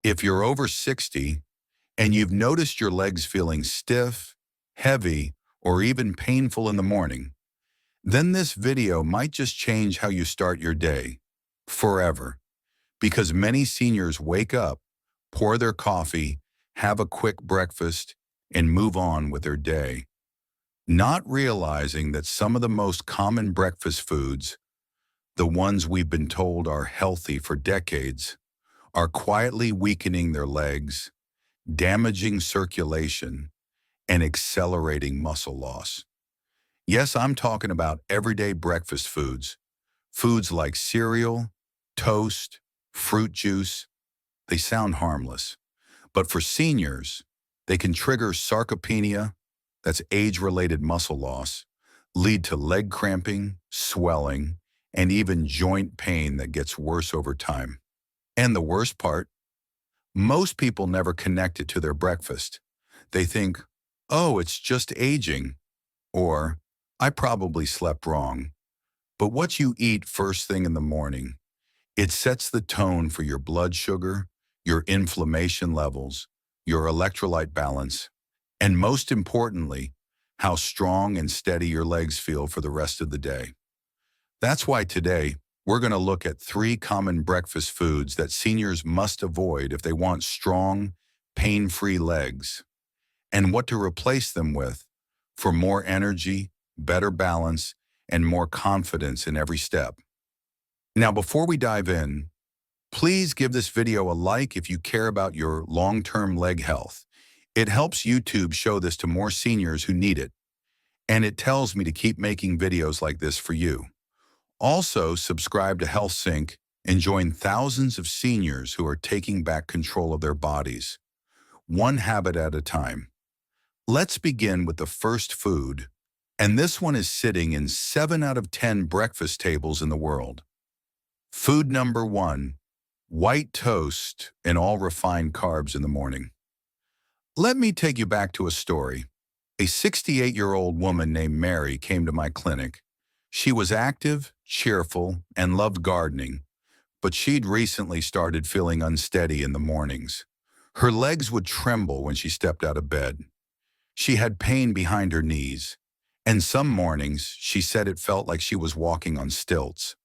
If you're over 60 and you've noticed your legs feeling stiff, heavy, or even painful in the morning, then this video might just change how you start your day forever. Because many seniors wake up, pour their coffee, have a quick breakfast, and move on with their day, not realizing that some of the most common breakfast foods, the ones we've been told are healthy for decades, are quietly weakening their legs, damaging circulation, and accelerating muscle loss. Yes, I'm talking about everyday breakfast foods. Foods like cereal, toast, fruit juice. They sound harmless. But for seniors, they can trigger sarcopenia, that's age-related muscle loss, lead to leg cramping, swelling, and even joint pain that gets worse over time. And the worst part, most people never connect it to their breakfast. They think, oh, it's just aging, or I probably slept wrong. But what you eat first thing in the morning, it sets the tone for your blood sugar, your inflammation levels, your electrolyte balance, and most importantly, how strong and steady your legs feel for the rest of the day. That's why today, we're going to look at 3 common breakfast foods that seniors must avoid if they want strong, pain-free legs, and what to replace them with for more energy, better balance, and more confidence in every step. Now, before we dive in, please give this video a like if you care about your long-term leg health. It helps YouTube show this to more seniors who need it, and it tells me to keep making videos like this for you. Also, subscribe to Health Sync and join thousands of seniors who are taking back control of their bodies, one habit at a time. Let's begin with the first food, and this one is sitting in 7 out of 10 breakfast tables in the world. Food number 1, white toast and all refined carbs in the morning. Let me take you back to a story. A 68-year-old woman named Mary came to my clinic. She was active, cheerful, and loved gardening, but she'd recently started feeling unsteady in the mornings. Her legs would tremble when she stepped out of bed. She had pain behind her knees, and some mornings she said it felt like she was walking on stilts.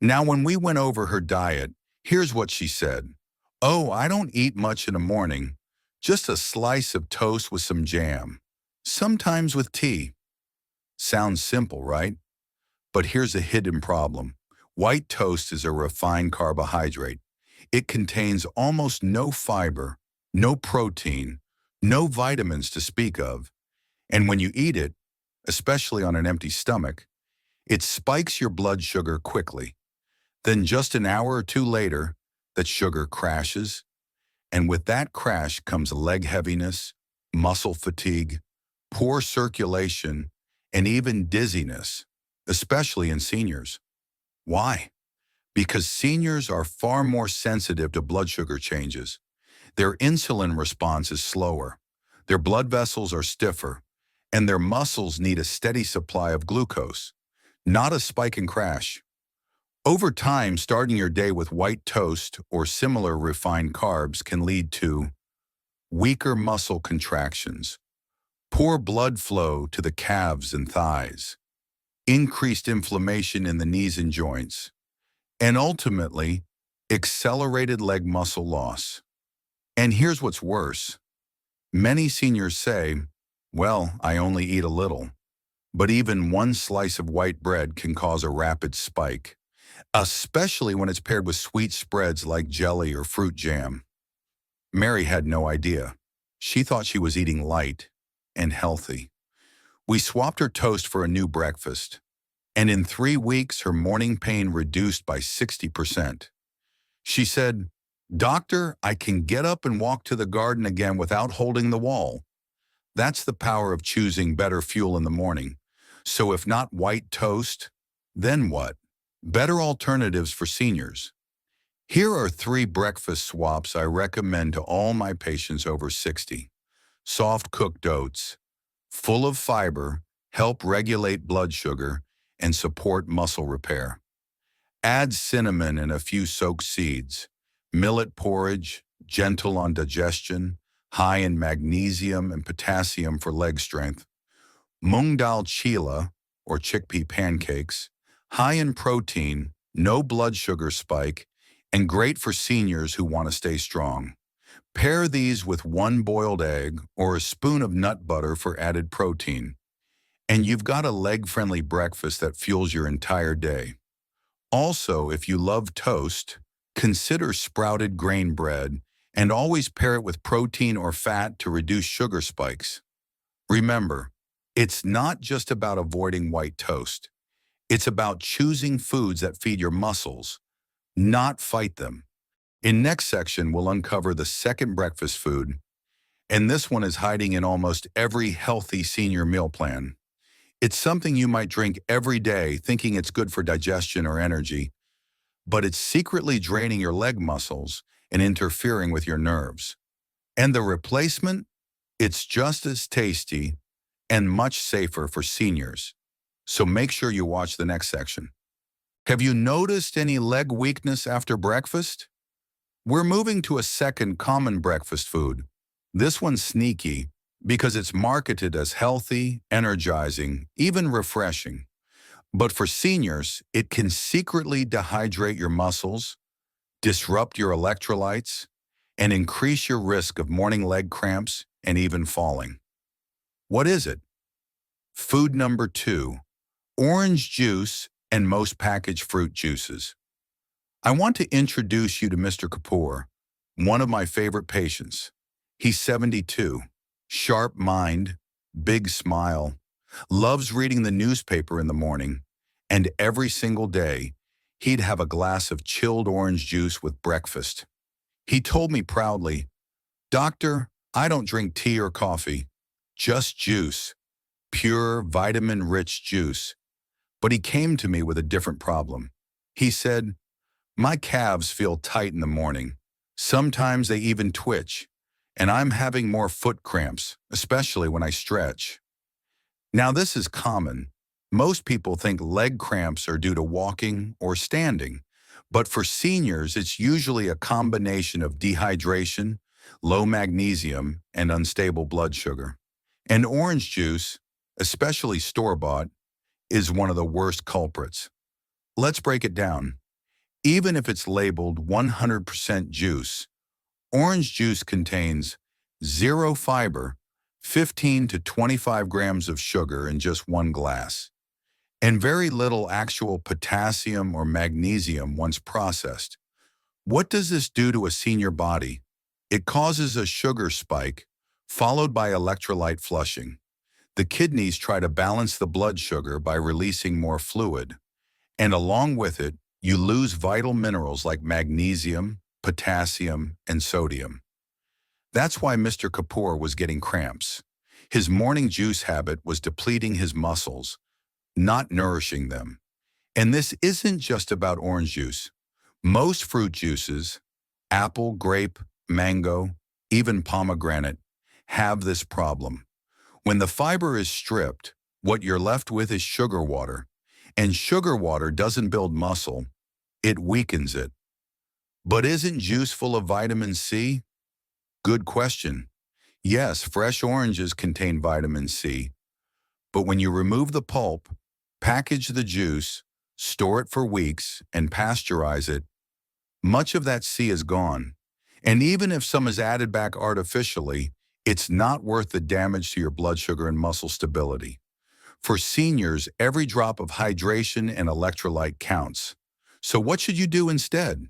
Now, when we went over her diet, here's what she said. Oh, I don't eat much in the morning, just a slice of toast with some jam, sometimes with tea. Sounds simple, right? But here's a hidden problem. White toast is a refined carbohydrate. It contains almost no fiber, no protein, no vitamins to speak of. And when you eat it, especially on an empty stomach, it spikes your blood sugar quickly. Then just an hour or 2 later, that sugar crashes, and with that crash comes leg heaviness, muscle fatigue, poor circulation, and even dizziness, especially in seniors. Why? Because seniors are far more sensitive to blood sugar changes. Their insulin response is slower, their blood vessels are stiffer, and their muscles need a steady supply of glucose, not a spike and crash. Over time, starting your day with white toast or similar refined carbs can lead to weaker muscle contractions, poor blood flow to the calves and thighs, increased inflammation in the knees and joints, and ultimately, accelerated leg muscle loss. And here's what's worse. Many seniors say, well, I only eat a little, but even one slice of white bread can cause a rapid spike, especially when it's paired with sweet spreads like jelly or fruit jam. Mary had no idea. She thought she was eating light and healthy. We swapped her toast for a new breakfast, and in 3 weeks, her morning pain reduced by 60%. She said, Doctor, I can get up and walk to the garden again without holding the wall. That's the power of choosing better fuel in the morning. So if not white toast, then what? Better alternatives for seniors. Here are 3 breakfast swaps I recommend to all my patients over 60. Soft cooked oats, full of fiber, help regulate blood sugar, and support muscle repair. Add cinnamon and a few soaked seeds, millet porridge, gentle on digestion, high in magnesium and potassium for leg strength. Mung dal chila, or chickpea pancakes, high in protein, no blood sugar spike, and great for seniors who want to stay strong. Pair these with one boiled egg or a spoon of nut butter for added protein, and you've got a leg-friendly breakfast that fuels your entire day. Also, if you love toast, consider sprouted grain bread and always pair it with protein or fat to reduce sugar spikes. Remember, it's not just about avoiding white toast. It's about choosing foods that feed your muscles, not fight them. In next section, we'll uncover the second breakfast food, and this one is hiding in almost every healthy senior meal plan. It's something you might drink every day thinking it's good for digestion or energy, but it's secretly draining your leg muscles and interfering with your nerves. And the replacement? It's just as tasty and much safer for seniors. So make sure you watch the next section. Have you noticed any leg weakness after breakfast? We're moving to a second common breakfast food. This one's sneaky because it's marketed as healthy, energizing, even refreshing. But for seniors, it can secretly dehydrate your muscles, disrupt your electrolytes, and increase your risk of morning leg cramps and even falling. What is it? Food number 2, orange juice and most packaged fruit juices. I want to introduce you to Mr. Kapoor, one of my favorite patients. He's 72, sharp mind, big smile, loves reading the newspaper in the morning, and every single day, he'd have a glass of chilled orange juice with breakfast. He told me proudly, "Doctor, I don't drink tea or coffee, just juice, pure vitamin-rich juice." But he came to me with a different problem. He said, "My calves feel tight in the morning. Sometimes they even twitch, and I'm having more foot cramps, especially when I stretch." Now this is common. Most people think leg cramps are due to walking or standing, but for seniors, it's usually a combination of dehydration, low magnesium, and unstable blood sugar. And orange juice, especially store-bought, is one of the worst culprits. Let's break it down. Even if it's labeled 100% juice, orange juice contains zero fiber, 15 to 25 grams of sugar in just one glass, and very little actual potassium or magnesium once processed. What does this do to a senior body? It causes a sugar spike, followed by electrolyte flushing. The kidneys try to balance the blood sugar by releasing more fluid, and along with it, you lose vital minerals like magnesium, potassium, and sodium. That's why Mr. Kapoor was getting cramps. His morning juice habit was depleting his muscles, not nourishing them. And this isn't just about orange juice. Most fruit juices, apple, grape, mango, even pomegranate, have this problem. When the fiber is stripped, what you're left with is sugar water. And sugar water doesn't build muscle, it weakens it. But isn't juice full of vitamin C? Good question. Yes, fresh oranges contain vitamin C, but when you remove the pulp, package the juice, store it for weeks, and pasteurize it, much of that C is gone. And even if some is added back artificially, it's not worth the damage to your blood sugar and muscle stability. For seniors, every drop of hydration and electrolyte counts. So what should you do instead?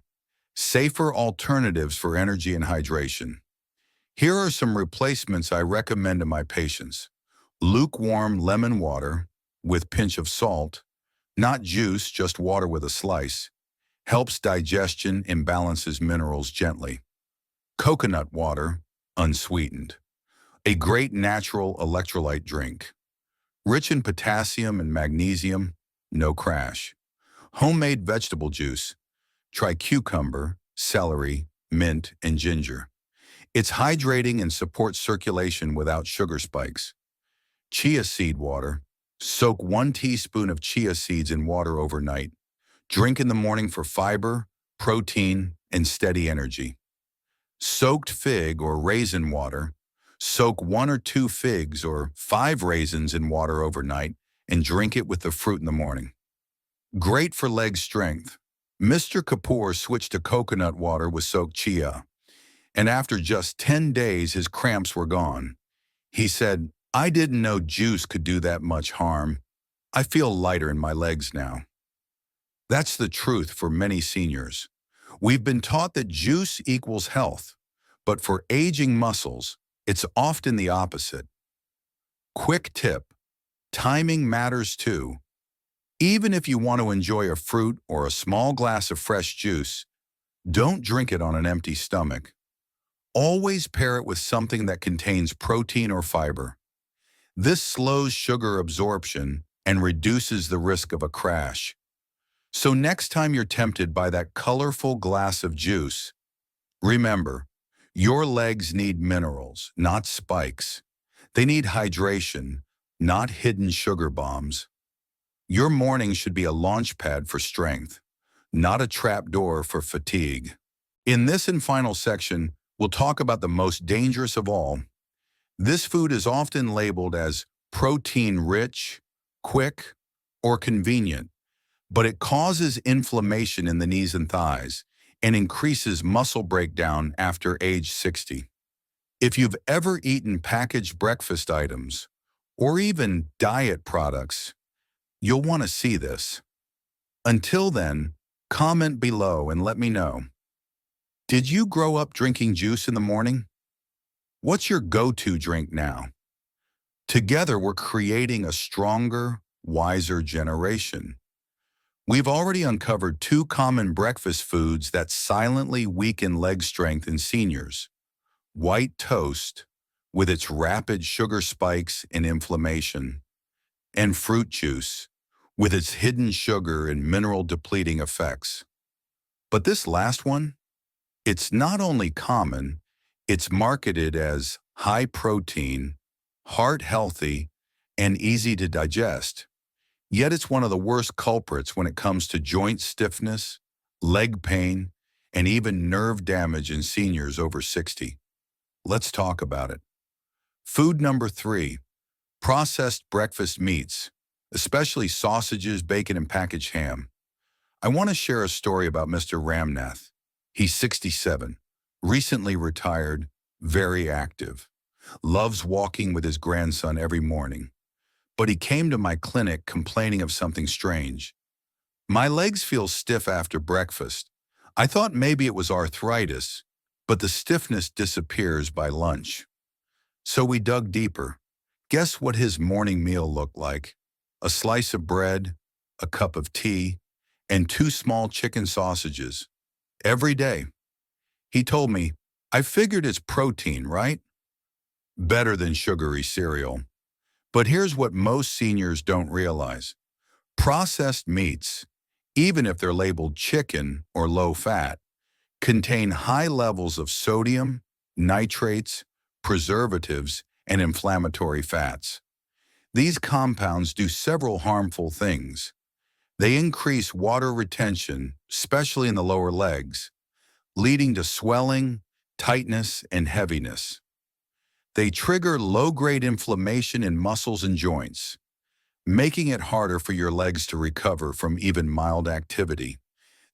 Safer alternatives for energy and hydration. Here are some replacements I recommend to my patients. Lukewarm lemon water with pinch of salt, not juice, just water with a slice, helps digestion and balances minerals gently. Coconut water, unsweetened, a great natural electrolyte drink. Rich in potassium and magnesium, no crash. Homemade vegetable juice, try cucumber, celery, mint, and ginger. It's hydrating and supports circulation without sugar spikes. Chia seed water, soak 1 teaspoon of chia seeds in water overnight. Drink in the morning for fiber, protein, and steady energy. Soaked fig or raisin water. Soak 1 or 2 figs or 5 raisins in water overnight and drink it with the fruit in the morning. Great for leg strength. Mr. Kapoor switched to coconut water with soaked chia, and after just 10 days his cramps were gone. He said, "I didn't know juice could do that much harm. I feel lighter in my legs now." That's the truth for many seniors. We've been taught that juice equals health, but for aging muscles, it's often the opposite. Quick tip: timing matters too. Even if you want to enjoy a fruit or a small glass of fresh juice, don't drink it on an empty stomach. Always pair it with something that contains protein or fiber. This slows sugar absorption and reduces the risk of a crash. So next time you're tempted by that colorful glass of juice, remember, your legs need minerals, not spikes. They need hydration, not hidden sugar bombs. Your morning should be a launch pad for strength, not a trapdoor for fatigue. In this and final section, we'll talk about the most dangerous of all. This food is often labeled as protein-rich, quick, or convenient, but it causes inflammation in the knees and thighs and increases muscle breakdown after age 60. If you've ever eaten packaged breakfast items or even diet products, you'll want to see this. Until then, comment below and let me know. Did you grow up drinking juice in the morning? What's your go-to drink now? Together, we're creating a stronger, wiser generation. We've already uncovered 2 common breakfast foods that silently weaken leg strength in seniors: white toast, with its rapid sugar spikes and inflammation, and fruit juice, with its hidden sugar and mineral-depleting effects. But this last one, it's not only common, it's marketed as high-protein, heart-healthy, and easy to digest. Yet it's one of the worst culprits when it comes to joint stiffness, leg pain, and even nerve damage in seniors over 60. Let's talk about it. Food number 3, processed breakfast meats, especially sausages, bacon, and packaged ham. I want to share a story about Mr. Ramnath. He's 67, recently retired, very active, loves walking with his grandson every morning. But he came to my clinic complaining of something strange. "My legs feel stiff after breakfast. I thought maybe it was arthritis, but the stiffness disappears by lunch." So we dug deeper. Guess what his morning meal looked like? A slice of bread, a cup of tea, and 2 small chicken sausages. Every day. He told me, "I figured it's protein, right? Better than sugary cereal." But here's what most seniors don't realize. Processed meats, even if they're labeled chicken or low fat, contain high levels of sodium, nitrates, preservatives, and inflammatory fats. These compounds do several harmful things. They increase water retention, especially in the lower legs, leading to swelling, tightness, and heaviness. They trigger low-grade inflammation in muscles and joints, making it harder for your legs to recover from even mild activity.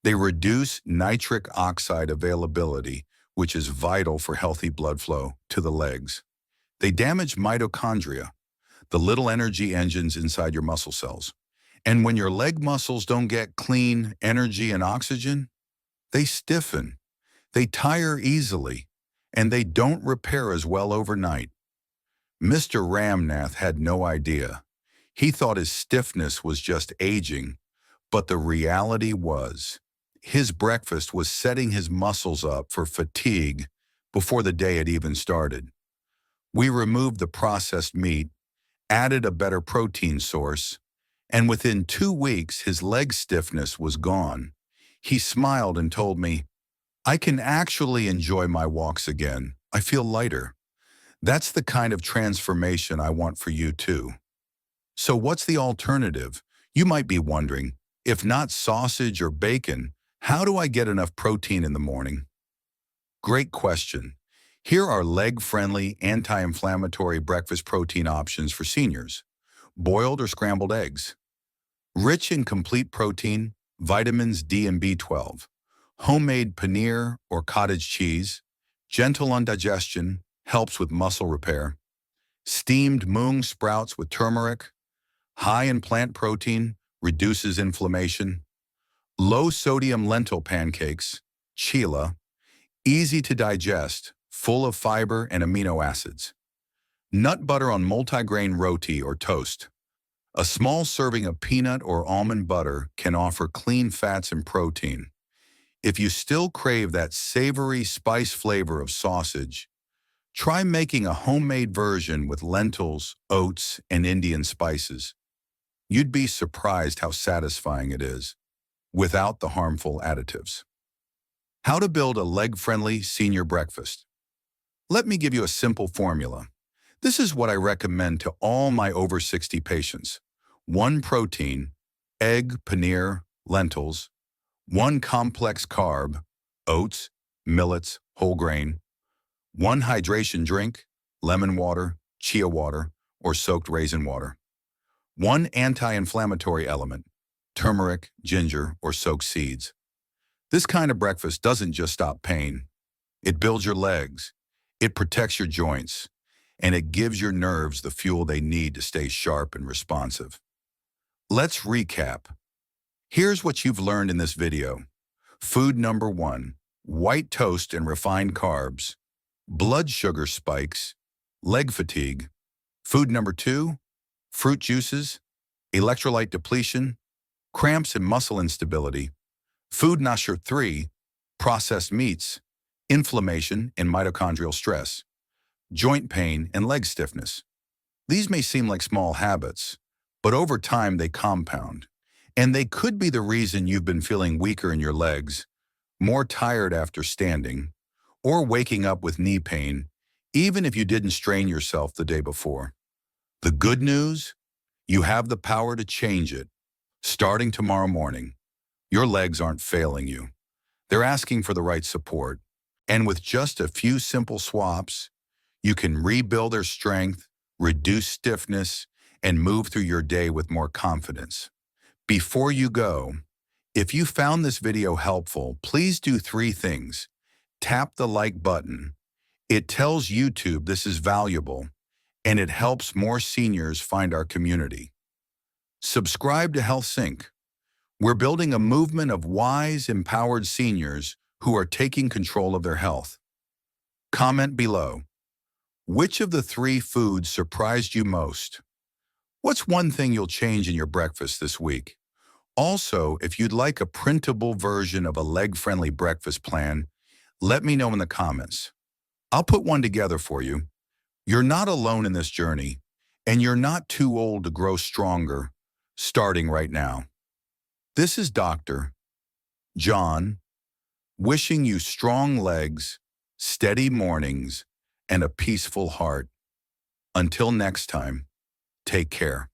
They reduce nitric oxide availability, which is vital for healthy blood flow to the legs. They damage mitochondria, the little energy engines inside your muscle cells. And when your leg muscles don't get clean energy and oxygen, they stiffen, they tire easily, and they don't repair as well overnight. Mr. Ramnath had no idea. He thought his stiffness was just aging, but the reality was, his breakfast was setting his muscles up for fatigue before the day had even started. We removed the processed meat, added a better protein source, and within 2 weeks his leg stiffness was gone. He smiled and told me, "I can actually enjoy my walks again. I feel lighter." That's the kind of transformation I want for you too. So what's the alternative? You might be wondering, if not sausage or bacon, how do I get enough protein in the morning? Great question. Here are leg-friendly, anti-inflammatory breakfast protein options for seniors. Boiled or scrambled eggs. Rich in complete protein, vitamins D and B12. Homemade paneer or cottage cheese. Gentle on digestion, helps with muscle repair. Steamed mung sprouts with turmeric. High in plant protein, reduces inflammation. Low-sodium lentil pancakes, chila. Easy to digest, full of fiber and amino acids. Nut butter on multigrain roti or toast. A small serving of peanut or almond butter can offer clean fats and protein. If you still crave that savory spice flavor of sausage, try making a homemade version with lentils, oats, and Indian spices. You'd be surprised how satisfying it is, without the harmful additives. How to build a leg-friendly senior breakfast. Let me give you a simple formula. This is what I recommend to all my over 60 patients. 1 protein, egg, paneer, lentils. 1 complex carb, oats, millets, whole grain. 1 hydration drink, lemon water, chia water, or soaked raisin water. 1 anti-inflammatory element, turmeric, ginger, or soaked seeds. This kind of breakfast doesn't just stop pain. It builds your legs, it protects your joints, and it gives your nerves the fuel they need to stay sharp and responsive. Let's recap. Here's what you've learned in this video. Food number 1, white toast and refined carbs, blood sugar spikes, leg fatigue. Food number 2, fruit juices, electrolyte depletion, cramps and muscle instability. Food number 3, processed meats, inflammation and mitochondrial stress, joint pain and leg stiffness. These may seem like small habits, but over time they compound, and they could be the reason you've been feeling weaker in your legs, more tired after standing, or waking up with knee pain, even if you didn't strain yourself the day before. The good news? You have the power to change it. Starting tomorrow morning, your legs aren't failing you. They're asking for the right support. And with just a few simple swaps, you can rebuild their strength, reduce stiffness, and move through your day with more confidence. Before you go, if you found this video helpful, please do 3 things. Tap the like button. It tells YouTube this is valuable, and it helps more seniors find our community. Subscribe to Health Sync. We're building a movement of wise, empowered seniors who are taking control of their health. Comment below. Which of the 3 foods surprised you most? What's one thing you'll change in your breakfast this week? Also, if you'd like a printable version of a leg-friendly breakfast plan, let me know in the comments. I'll put one together for you. You're not alone in this journey, and you're not too old to grow stronger, starting right now. This is Dr. John, wishing you strong legs, steady mornings, and a peaceful heart. Until next time, take care.